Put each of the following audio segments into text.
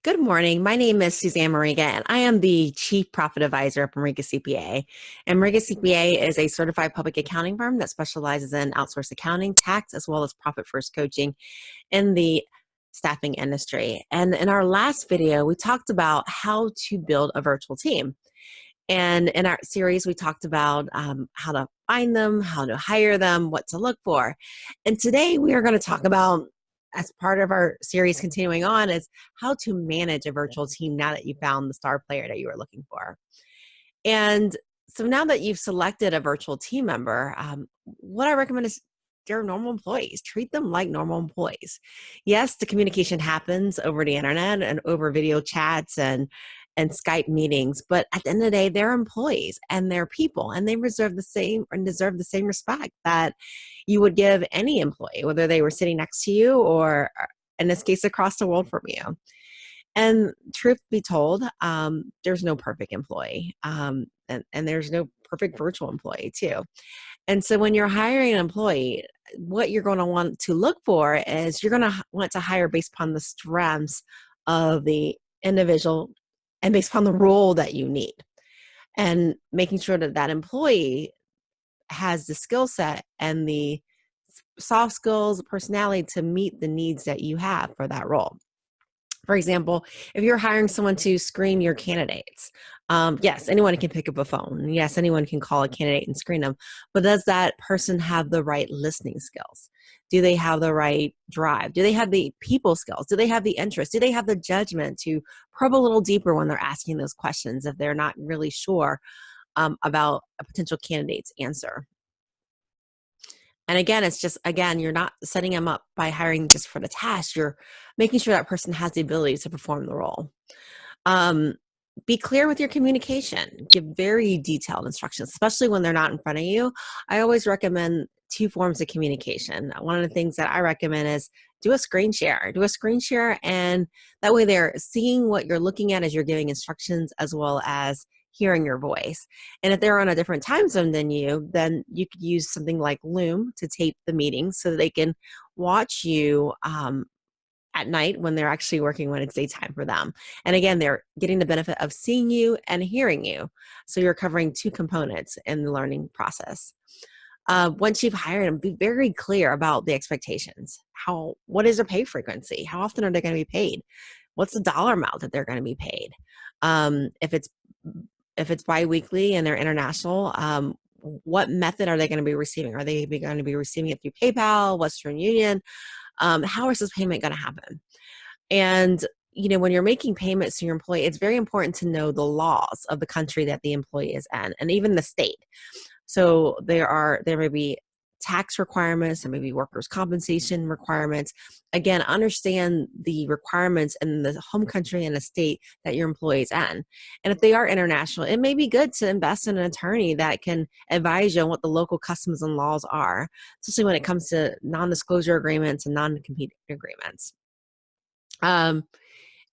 Good morning. My name is Susanne Mariga, and I am the Chief Profit Advisor at Mariga CPA. And Mariga CPA is a certified public accounting firm that specializes in outsourced accounting, tax, as well as profit first coaching in the staffing industry. And in our last video, we talked about how to build a virtual team. And in our series, we talked about how to find them, how to hire them, what to look for. And today we are going to talk about, as part of our series continuing on, is how to manage a virtual team now that you found the star player that you were looking for. And so now that you've selected a virtual team member, what I recommend is they're normal employees. Treat them like normal employees. Yes, the communication happens over the internet and over video chats and Skype meetings, but at the end of the day, they're employees and they're people, and they deserve the same respect that you would give any employee, whether they were sitting next to you or, in this case, across the world from you. And truth be told, there's no perfect employee, and there's no perfect virtual employee too. And so when you're hiring an employee, what you're going to want to look for is you're going to want to hire based upon the strengths of the individual and based upon the role that you need, and making sure that that employee has the skill set and the soft skills, personality to meet the needs that you have for that role. For example, if you're hiring someone to screen your candidates, yes, anyone can pick up a phone. Yes, anyone can call a candidate and screen them. But does that person have the right listening skills? Do they have the right drive? Do they have the people skills? Do they have the interest? Do they have the judgment to probe a little deeper when they're asking those questions if they're not really sure about a potential candidate's answer? And again, it's just, you're not setting them up by hiring just for the task. You're making sure that person has the ability to perform the role. Be clear with your communication. Give very detailed instructions, especially when they're not in front of you. I always recommend two forms of communication. One of the things that I recommend is do a screen share. Do a screen share, and that way they're seeing what you're looking at as you're giving instructions, as well as hearing your voice. And if they're on a different time zone than you, then you could use something like Loom to tape the meeting so that they can watch you at night when they're actually working when it's daytime for them. And again, they're getting the benefit of seeing you and hearing you. So you're covering two components in the learning process. Once you've hired them, be very clear about the expectations. What is their pay frequency? How often are they going to be paid? What's the dollar amount that they're going to be paid? If it's biweekly and they're international, what method are they going to be receiving? Are they going to be receiving it through PayPal, Western Union? How is this payment going to happen? And when you're making payments to your employee, it's very important to know the laws of the country that the employee is in, and even the state. So there may be tax requirements, there may be workers' compensation requirements. Again, understand the requirements in the home country and the state that your employee is in. And if they are international, it may be good to invest in an attorney that can advise you on what the local customs and laws are, especially when it comes to non-disclosure agreements and non-compete agreements.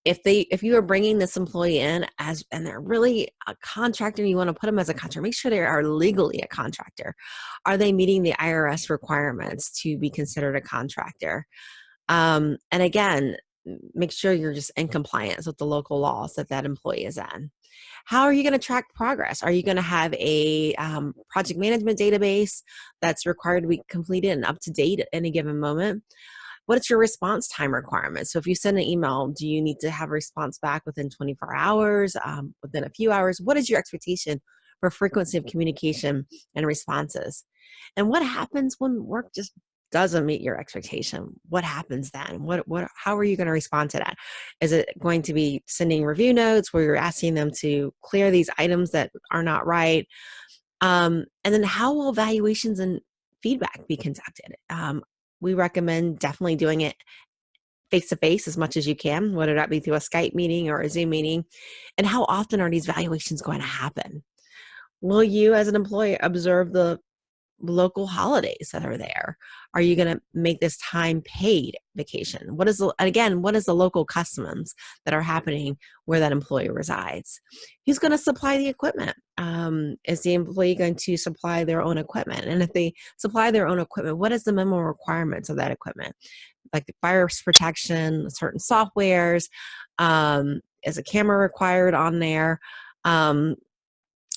If you are bringing this employee in and they're really a contractor and you want to put them as a contractor, make sure they are legally a contractor. Are they meeting the IRS requirements to be considered a contractor? And again, make sure you're just in compliance with the local laws that employee is in. How are you going to track progress? Are you going to have a project management database that's required to be completed and up to date at any given moment? What's your response time requirement? So if you send an email, do you need to have a response back within 24 hours, within a few hours? What is your expectation for frequency of communication and responses? And what happens when work just doesn't meet your expectation? What happens then? How are you going to respond to that? Is it going to be sending review notes where you're asking them to clear these items that are not right? And then how will evaluations and feedback be conducted? We recommend definitely doing it face-to-face as much as you can, whether that be through a Skype meeting or a Zoom meeting. And how often are these evaluations going to happen? Will you, as an employer, observe the local holidays that are there? Are you going to make this time paid vacation? What is the local customs that are happening where that employee resides? Who's going to supply the equipment? Is the employee going to supply their own equipment? And if they supply their own equipment, what is the minimum requirements of that equipment? like virus protection, certain softwares. Is a camera required on there? Um,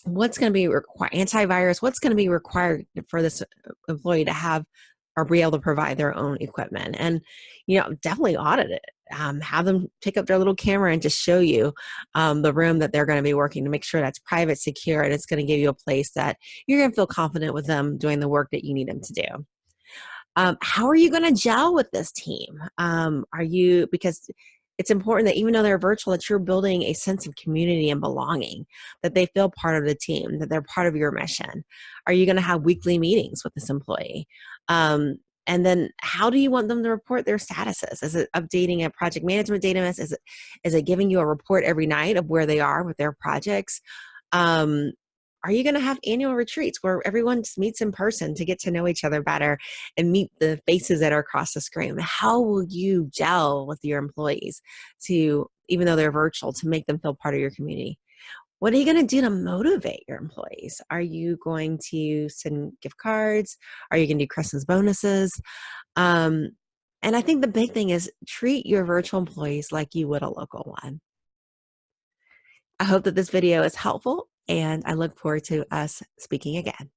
what's going to be required? Antivirus. What's going to be required for this employee to have or be able to provide their own equipment? And definitely audit it. Have them pick up their little camera and just show you the room that they're going to be working to make sure that's private, secure, and it's going to give you a place that you're going to feel confident with them doing the work that you need them to do. How are you going to gel with this team? Because it's important that even though they're virtual, that you're building a sense of community and belonging, that they feel part of the team, that they're part of your mission. Are you going to have weekly meetings with this employee? And then how do you want them to report their statuses? Is it updating a project management database? Is it giving you a report every night of where they are with their projects? Um, are you going to have annual retreats where everyone just meets in person to get to know each other better and meet the faces that are across the screen? How will you gel with your employees to, even though they're virtual, to make them feel part of your community? What are you going to do to motivate your employees? Are you going to send gift cards? Are you going to do Christmas bonuses? Um, and I think the big thing is treat your virtual employees like you would a local one. I hope that this video is helpful, and I look forward to us speaking again.